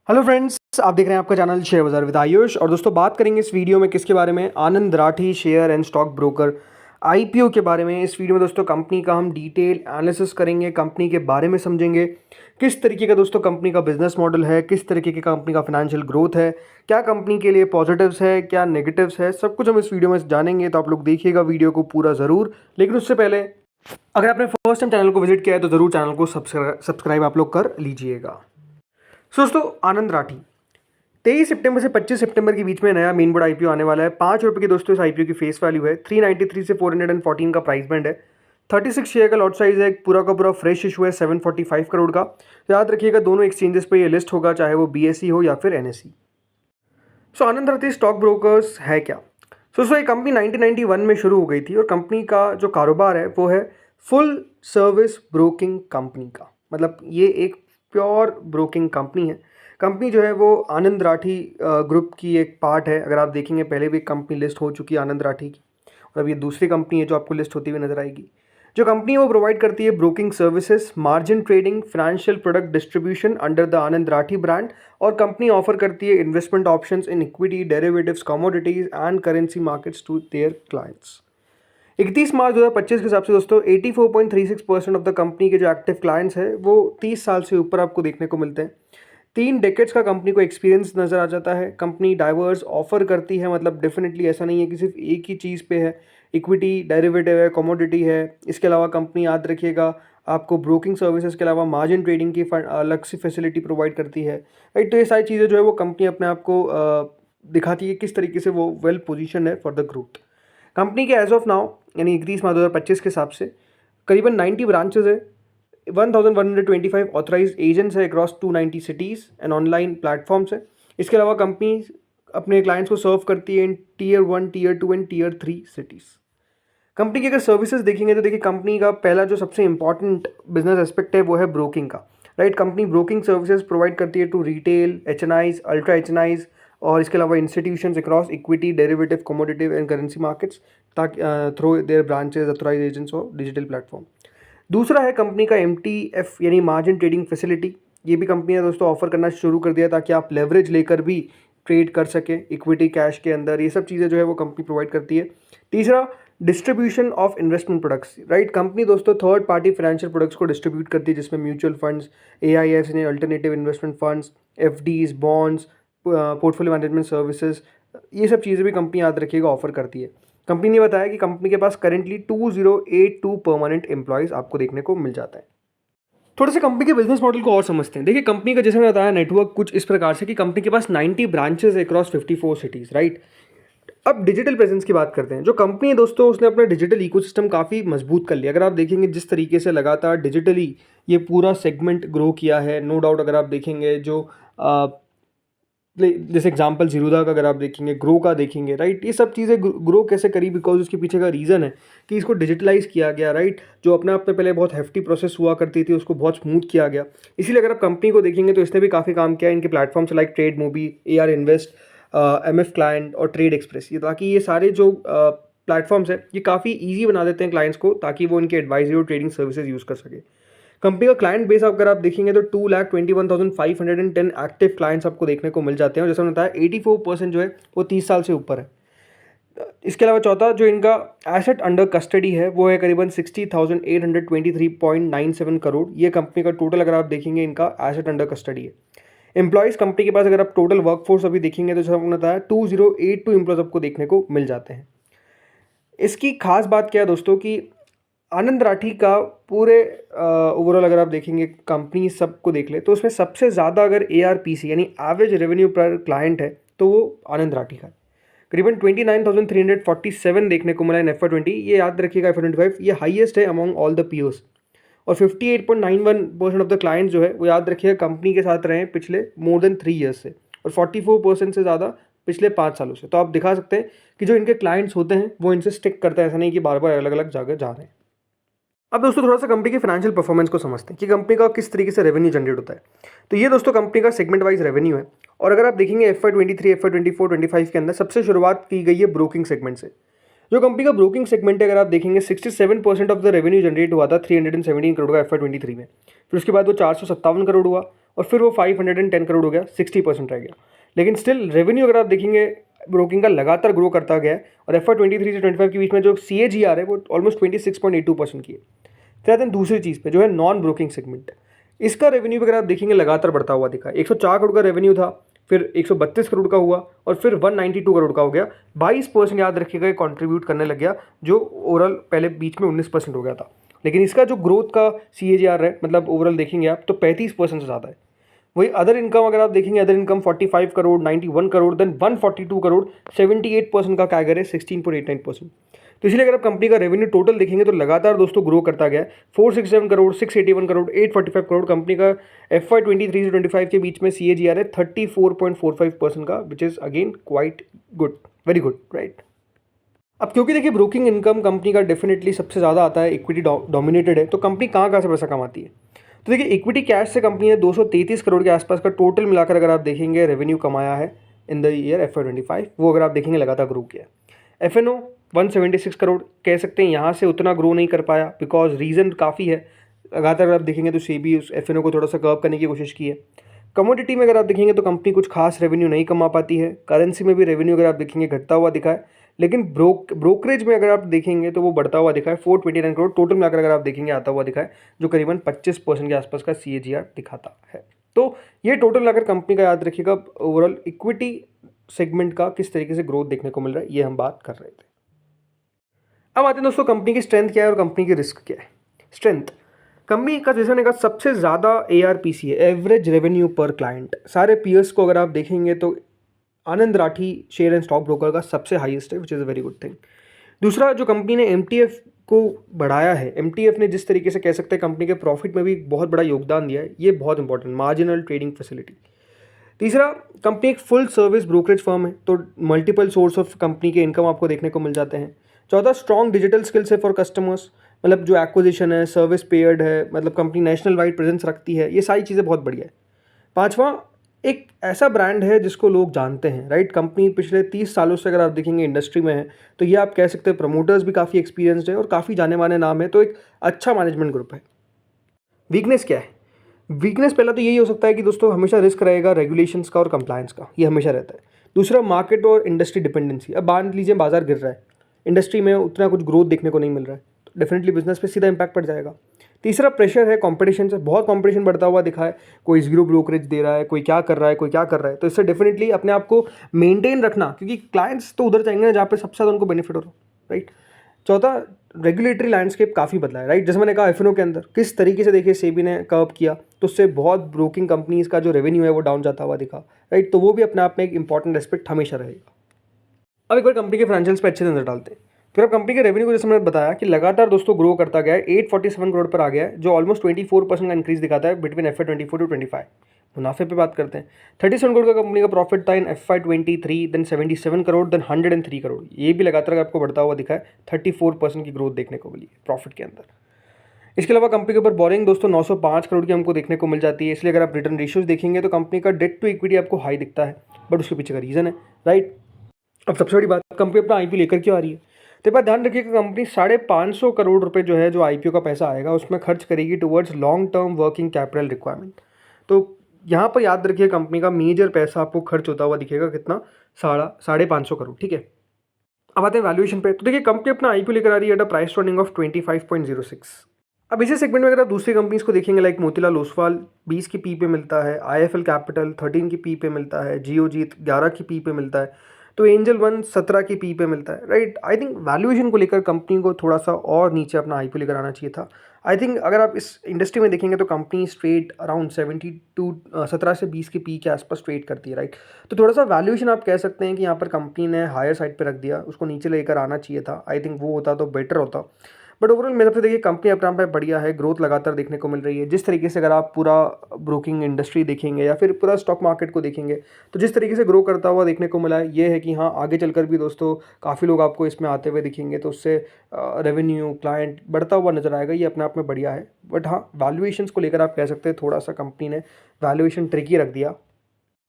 Hello friends, आप देख रहे हैं आपका चैनल शेयर बाजार विद आयुष। और दोस्तों, बात करेंगे इस वीडियो में किसके बारे में? Anand Rathi share and stock broker IPO के बारे में। इस वीडियो में दोस्तों कंपनी का हम डिटेल एनालिसिस करेंगे, कंपनी के बारे में समझेंगे किस तरीके का दोस्तों कंपनी का बिजनेस मॉडल है, किस तरीके की कंपनी का फाइनेंशियल ग्रोथ है, क्या कंपनी के लिए पॉजिटिव्स है, क्या नेगेटिव्स है, सब कुछ हम इस वीडियो में जानेंगे। तो आप लोग देखिएगा वीडियो को पूरा ज़रूर। लेकिन उससे पहले अगर आपने फर्स्ट टाइम चैनल को विजिट किया है तो ज़रूर चैनल को सब्सक्राइब आप लोग कर लीजिएगा। दोस्तों, आनंद राठी 23 सितंबर से 25 सितंबर के बीच में नया मेन बोर्ड आईपीओ आने वाला है। ₹5 की दोस्तों इस आईपीओ की फेस वैल्यू है। 393 से 414 का प्राइस बैंड है। 36 शेयर का लॉट साइज है। पूरा का पूरा फ्रेश इशू है 745 करोड़ का। तो याद रखिएगा, दोनों एक्सचेंजेस पे ये लिस्ट होगा, चाहे वो बीएसई हो या फिर एनएसई। सो आनंद राठी स्टॉक ब्रोकर्स है क्या? सो ये कंपनी 1991 में शुरू हो गई थी और कंपनी का जो कारोबार है वो है फुल सर्विस ब्रोकिंग कंपनी का। मतलब ये एक प्योर ब्रोकिंग कंपनी है। कंपनी जो है वो आनंद राठी ग्रुप की एक पार्ट है। अगर आप देखेंगे, पहले भी एक कंपनी लिस्ट हो चुकी है आनंद राठी की, और अब ये दूसरी कंपनी है जो आपको लिस्ट होती हुई नजर आएगी। जो कंपनी है वो प्रोवाइड करती है broking services, margin trading, financial product distribution under the Anand Rathi brand. और कंपनी ऑफर करती है investment options in equity, derivatives, commodities and currency markets to their clients. 31 March 2025 के हिसाब से दोस्तों 84.36% ऑफ द कंपनी के जो एक्टिव क्लाइंट्स हैं वो 30 साल से ऊपर आपको देखने को मिलते हैं। 3 डेकेड्स का कंपनी को एक्सपीरियंस नज़र आ जाता है। कंपनी डाइवर्स ऑफर करती है, मतलब डेफिनेटली ऐसा नहीं है कि सिर्फ एक ही चीज़ पे है। इक्विटी, डेरिवेटिव है, कमोडिटी है। इसके अलावा कंपनी, याद रखिएगा, आपको ब्रोकिंग सर्विसेज के अलावा मार्जिन ट्रेडिंग की अलग सी फैसिलिटी प्रोवाइड करती है। राइट, तो ये सारी चीज़ें जो है वो कंपनी अपने आप को दिखाती है किस तरीके से वो वेल पोजिशन है फॉर द ग्रोथ। कंपनी के एज ऑफ नाउ यानी 31 मार्च 2025 के हिसाब से करीबन 90 ब्रांचेज है, 1125 ऑथराइज्ड एजेंट्स है across 290 cities and online platforms है। इसके अलावा कंपनी अपने क्लाइंट्स को सर्व करती है in tier 1, tier 2 and tier 3 cities. Company की अगर सर्विसेज देखेंगे तो देखिए, कंपनी का पहला जो सबसे इंपॉर्टेंट बिजनेस एस्पेक्ट है वो है ब्रोकिंग का। Right, company broking services provide करती है to retail, HNIs, ultra HNIs और इसके अलावा institutions across equity, derivative, commodity and currency markets, ताकि through their branches, authorise agents और डिजिटल प्लेटफॉर्म। दूसरा है कंपनी का एमटीएफ यानी मार्जिन ट्रेडिंग फैसिलिटी। ये भी कंपनी ने दोस्तों ऑफर करना शुरू कर दिया ताकि आप लेवरेज लेकर भी ट्रेड कर सकें इक्विटी, कैश के अंदर। ये सब चीज़ें जो है वो कंपनी प्रोवाइड करती है। तीसरा, distribution of investment products. Right, company दोस्तों थर्ड पार्टी फाइनेंशियल प्रोडक्ट्स को डिस्ट्रीब्यूट करती है, जिसमें म्यूचुअल फंड्स, एआईएफ्स यानी alternative investment funds, FDs, bonds, portfolio management services, ये सब चीज़ें भी कंपनी, याद रखिएगा, ऑफर करती है। कंपनी ने बताया कि कंपनी के पास करेंटली 2082 परमानेंट एम्प्लॉयज़ आपको देखने को मिल जाता है। थोड़ा सा कंपनी के बिजनेस मॉडल को और समझते हैं। देखिए, कंपनी का जैसे मैंने बताया नेटवर्क कुछ इस प्रकार से कि कंपनी के पास 90 ब्रांचेस है अक्रॉस 54 सिटीज़। राइट, अब डिजिटल प्रेजेंस की बात करते हैं। जो कंपनी है दोस्तों, उसने अपना डिजिटल इकोसिस्टम काफ़ी मजबूत कर लिया। अगर आप देखेंगे जिस तरीके से लगातार डिजिटली ये पूरा सेगमेंट ग्रो किया है, नो डाउट। अगर आप देखेंगे जो जैसे एग्जांपल जीरोधा का अगर आप देखेंगे, ग्रो का देखेंगे, राइट, ये सब चीज़ें ग्रो कैसे करी, बिकॉज उसके पीछे का रीज़न है कि इसको डिजिटलाइज किया गया। राइट, जो अपने आप में पहले बहुत हेफ्टी प्रोसेस हुआ करती थी उसको बहुत स्मूथ किया गया। इसीलिए अगर आप कंपनी को देखेंगे तो इसने भी काफ़ी काम किया इनके platforms like trade movie, AR invest, MF client और ट्रेड एक्सप्रेस। ये ताकि ये सारे जो प्लेटफॉर्म्स हैं ये काफ़ी ईजी बना देते हैं क्लाइंट्स को, ताकि वो इनके एडवाइजरी और ट्रेडिंग सर्विसेज यूज़ कर सके। कंपनी का क्लाइंट बेस अगर आप देखेंगे तो 2,21,510 एक्टिव क्लाइंट्स आपको देखने को मिल जाते हैं। और जैसा मैंने बताया 84% जो है वो 30 साल से ऊपर है। इसके अलावा चौथा, जो इनका एसेट अंडर कस्टडी है वो है करीबन 60,823.97 करोड़। ये कंपनी का टोटल अगर आप देखेंगे इनका एसेट अंडर कस्टडी है। एम्प्लॉयज़ कंपनी के पास अगर आप टोटल वर्कफोर्स अभी देखेंगे तो जैसा मैंने बताया 2082 एम्प्लॉयज़ आपको देखने को मिल जाते हैं। इसकी खास बात क्या है दोस्तों कि आनंद राठी का पूरे ओवरऑल अगर आप देखेंगे कंपनी सबको देख ले तो उसमें सबसे ज़्यादा अगर ARPC यानी एवरेज रेवेन्यू पर क्लाइंट है तो वो आनंद राठी का है। करीबन 29,347 देखने को मिला इन FY20। ये याद रखिएगा, FY25 ये हाईएस्ट है अमॉन्ग ऑल द पीओस। और 58.91% ऑफ द क्लाइंट्स जो है वो, याद रखिएगा, कंपनी के साथ रहे हैं पिछले मोर देन 3 ईयर्स से, और 44% से ज़्यादा पिछले 5 सालों से। तो आप दिखा सकते हैं कि जो इनके क्लाइंट्स होते हैं वो इनसे स्टिक करते हैं, ऐसा नहीं कि बार बार अलग अलग जगह जा रहे हैं। अब दोस्तों थोड़ा सा कंपनी के फाइनेंशियल परफॉर्मेंस को समझते हैं कि कंपनी का किस तरीके से रेवेन्यू जनरेट होता है। तो ये दोस्तों कंपनी का सेगमेंट वाइज रेवेन्यू है। और अगर आप देखेंगे FY23, FY24, 25 के अंदर सबसे शुरुआत की गई है ब्रोकिंग सेगमेंट से। जो कंपनी का ब्रोकिंग सेगमेंट है, अगर आप देखेंगे 67% ऑफ द रेवेन्यू जनरेट हुआ था 317 करोड़ का FY23 में। फिर उसके बाद वो 457 करोड़ हुआ, और फिर वो 510 करोड़ हो गया, 60% रह गया। लेकिन स्टिल रेवेन्यू अगर आप देखेंगे ब्रोकिंग का लगातार ग्रो करता गया है और FY 23 से 25 के बीच में जो CAGR है वो ऑलमोस्ट 26.82% की है। फिर आते हैं दूसरी चीज़ पे जो है नॉन ब्रोकिंग सेगमेंट। इसका रेवेन्यू अगर आप देखेंगे लगातार बढ़ता हुआ दिखा है। 104 करोड़ का रेवेन्यू था, फिर 132 करोड़ का हुआ और फिर 192 करोड़ का हो गया। 22% याद रखिएगा कंट्रीब्यूट करने लग गया, जो ओवरऑल पहले बीच में 19% हो गया था। लेकिन इसका जो ग्रोथ का CAGR है, मतलब ओवरऑल देखेंगे आप तो 35% से ज़्यादा है। वही अदर इनकम अगर आप देखेंगे, other income 45 crore, 91 crore, then 142 crore, 78% का कैगर है, 16.89%। तो इसलिए अगर आप कंपनी का रेवेन्यू टोटल देखेंगे तो लगातार दोस्तों ग्रो करता गया है। 467 करोड़, 681 करोड़, 845 करोड़ कंपनी का FY 23 से 25 के बीच में CAGR है 34.45% का, which is again quite good, very good, right. अब क्योंकि देखिए ब्रोकिंग इनकम कंपनी का डेफिनेटली सबसे ज़्यादा आता है, इक्विटी डोमिनेटेड है, तो कंपनी कहाँ कहाँ से पैसा कमाती है। तो देखिए इक्विटी कैश से कंपनी ने 233 करोड़ के आसपास का टोटल मिलाकर अगर आप देखेंगे रेवेन्यू कमाया है इन द ईयर FY 25, वो अगर आप देखेंगे लगातार ग्रो किया है। FNO 176 करोड़, कह सकते हैं यहाँ से उतना ग्रो नहीं कर पाया, बिकॉज रीज़न काफ़ी है। लगातार अगर आप देखेंगे तो SEBI उस FNO को थोड़ा सा कर्व करने की कोशिश की है। कमोडिटी में अगर आप देखेंगे तो कंपनी कुछ खास रेवेन्यू नहीं कमा पाती है। करेंसी में भी रेवेन्यू अगर आप देखेंगे घटता हुआ दिखा है, लेकिन ब्रोकरेज में अगर आप देखेंगे तो वो बढ़ता हुआ दिखा है। 429 करोड़ टोटल मिलाकर अगर आप देखेंगे आता हुआ दिखा है, जो करीबन 25% के आसपास का CAGR दिखाता है। तो ये टोटल मिलाकर कंपनी का याद रखिएगा ओवरऑल इक्विटी सेगमेंट का किस तरीके से ग्रोथ देखने को मिल रहा है, ये हम बात कर रहे थे। अब आते हैं दोस्तों कंपनी की स्ट्रेंथ क्या है और कंपनी की रिस्क क्या है। स्ट्रेंथ, कंपनी का जैसे मैंने कहा सबसे ज़्यादा ARPC है, एवरेज रेवेन्यू पर क्लाइंट। सारे पीयर्स को अगर आप देखेंगे तो Anand Rathi share and stock broker का सबसे हाईएस्ट है, which is a very good thing. दूसरा, जो कंपनी ने MTF को बढ़ाया है, MTF ने जिस तरीके से कह सकते हैं कंपनी के प्रॉफिट में भी बहुत बड़ा योगदान दिया है, ये बहुत इंपॉर्टेंट, मार्जिनल ट्रेडिंग फैसिलिटी। तीसरा, कंपनी एक फुल सर्विस ब्रोकरेज फर्म है, तो मल्टीपल सोर्स ऑफ कंपनी के इनकम आपको देखने को मिल जाते हैं। चौथा, स्ट्रॉन्ग डिजिटल स्किल्स है फॉर कस्टमर्स, मतलब जो एक्विजिशन है, सर्विस पेयर्ड है, मतलब कंपनी नेशनल वाइड प्रेजेंस रखती है, ये सारी चीज़ें बहुत बढ़िया है। पांचवा, एक ऐसा ब्रांड है जिसको लोग जानते हैं, राइट। कंपनी पिछले 30 सालों से अगर आप देखेंगे इंडस्ट्री में है, तो ये आप कह सकते हैं प्रमोटर्स भी काफ़ी एक्सपीरियंस्ड है और काफ़ी जाने माने नाम है, तो एक अच्छा मैनेजमेंट ग्रुप है। वीकनेस क्या है? वीकनेस पहला तो यही हो सकता है कि दोस्तों हमेशा रिस्क रहेगा रेगुलेशंस का और कंप्लायंस का, ये हमेशा रहता है। दूसरा, मार्केट और इंडस्ट्री डिपेंडेंसी। अब मान लीजिए बाजार गिर रहा है, इंडस्ट्री में उतना कुछ ग्रोथ देखने को नहीं मिल रहा है, तो डेफिनेटली बिजनेस पे सीधा इंपैक्ट पड़ जाएगा। तीसरा, प्रेशर है कंपटीशन से, बहुत कंपटीशन बढ़ता हुआ दिखा है, कोई जीरो ब्रोकरेज दे रहा है, कोई क्या कर रहा है, कोई क्या कर रहा है, तो इससे डेफिनेटली अपने आप को मेंटेन रखना, क्योंकि क्लाइंट्स तो उधर जाएंगे ना जहाँ पे सबसे ज़्यादा उनको बेनिफिट हो रहा है, राइट। चौथा, रेगुलेटरी लैंडस्केप काफ़ी बदला है, राइट। जैसे मैंने कहा FNO के अंदर किस तरीके से देखिए SEBI ने कर्व किया, तो उससे बहुत ब्रोकिंग कंपनीज का जो रेवेन्यू है वो डाउन जाता हुआ दिखा, राइट। तो वो भी अपने आप में एक इंपॉर्टेंट एस्पेक्ट हमेशा रहेगा। अब एक बार कंपनी के फाइनेंशियल्स पे अच्छे से नजर डालते हैं। फिर अब कंपनी के रेवेन्यू को जैसे मैंने बताया कि लगातार दोस्तों ग्रो करता गया है, 847 करोड़ पर आ गया है, जो ऑलमोस्ट 24% का इंक्रीज दिखाता है बिटवीन FY 24 टू 25। मुनाफे पे बात करते हैं, 37 करोड़ का कंपनी का प्रॉफिट था in FY 23, then 77 crore, then 103 crore. ये भी लगातार आपको बढ़ता हुआ दिखा है, 34% की ग्रोथ देखने को मिली है प्रॉफिट के अंदर। इसके अलावा कंपनी के ऊपर बोरिंग दोस्तों 905 करोड़ की हमको देखने को मिल जाती है। इसलिए अगर आप रिटर्न रेशियोज देखेंगे तो कंपनी का डेट टू इक्विटी आपको हाई दिखता है, बट उसके पीछे का रीज़न है, राइट। अब सबसे बड़ी बात, कंपनी अपना IPO लेकर क्यों आ रही है, तो एक बात ध्यान रखिएगा, कंपनी 550 करोड़ रुपए जो है, जो IPO का पैसा आएगा उसमें खर्च करेगी towards long term working capital requirement. तो यहाँ पर याद रखिए कंपनी का मेजर पैसा आपको खर्च होता हुआ दिखेगा, कितना, 550 करोड़, ठीक है। अब आते हैं वैल्यूएशन पे, तो देखिए कंपनी अपना IPO लेकर आ रही है at a price earning of 25.06। अब इसी सेगमेंट में अगर आप दूसरी कंपनीज को देखेंगे, लाइक मोतीलाल ओसवाल 20 की पी पे मिलता है, IIFL कैपिटल 13 की पी पे मिलता है, जियोजीत 11 की पी पे मिलता है, तो एंजल वन 17 की पी पे मिलता है, राइट। आई थिंक वैल्यूएशन को लेकर कंपनी को थोड़ा सा और नीचे अपना IPO लेकर आना चाहिए था। आई थिंक अगर आप इस इंडस्ट्री में देखेंगे तो कंपनी स्ट्रेट अराउंड 17 से 20 की पी के आसपास ट्रेड करती है, राइट। तो थोड़ा सा वैल्यूएशन आप कह सकते हैं कि यहाँ पर कंपनी ने हायर साइड पे रख दिया, उसको नीचे लेकर आना चाहिए था। आई थिंक वो होता तो बेटर होता, बट ओवरऑल मेरे से देखिए कंपनी अपना पे बढ़िया है, ग्रोथ लगातार देखने को मिल रही है। जिस तरीके से अगर आप पूरा ब्रोकिंग इंडस्ट्री देखेंगे या फिर पूरा स्टॉक मार्केट को देखेंगे, तो जिस तरीके से ग्रो करता हुआ देखने को मिला है, ये है कि हाँ आगे चलकर भी दोस्तों काफ़ी लोग आपको इसमें आते हुए दिखेंगे, तो उससे रेवेन्यू क्लाइंट बढ़ता हुआ नजर आएगा, ये अपने आप में बढ़िया है। बट हाँ, वैल्यूएशंस को लेकर आप कह सकते हैं थोड़ा सा कंपनी ने वैल्यूएशन ट्रिकी रख दिया,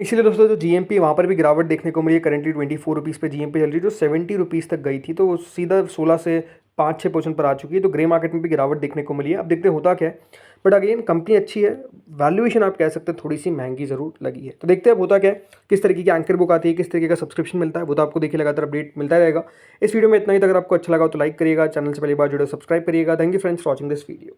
इसीलिए दोस्तों जो जीएमपी वहाँ पर भी गिरावट देखने को मिली है। करेंटली 24 रुपीज़ पे जीएमपी चल रही है, जो 70 रुपीज़ तक गई थी, तो वो सीधा 16 से 5-6% पर आ चुकी है। तो ग्रे मार्केट में भी गिरावट देखने को मिली है। अब देखते हैं होता क्या है। बट अगेन कंपनी अच्छी है, वैल्यूएशन आप कह सकते हैं थोड़ी सी महंगी ज़रूर लगी है। तो देखते हैं अब होता क्या है, किस तरीके की एंकर बुक आती है, किस तरीके का सब्सक्रिप्शन मिलता है, वो तो आपको देखिए लगातार अपडेट मिलता रहेगा। इस वीडियो में इतना ही था। अगर आपको अच्छा लगा तो लाइक करिएगा, चैनल से पहली बार जुड़े सब्सक्राइब करिएगा। Thank you friends for watching this video.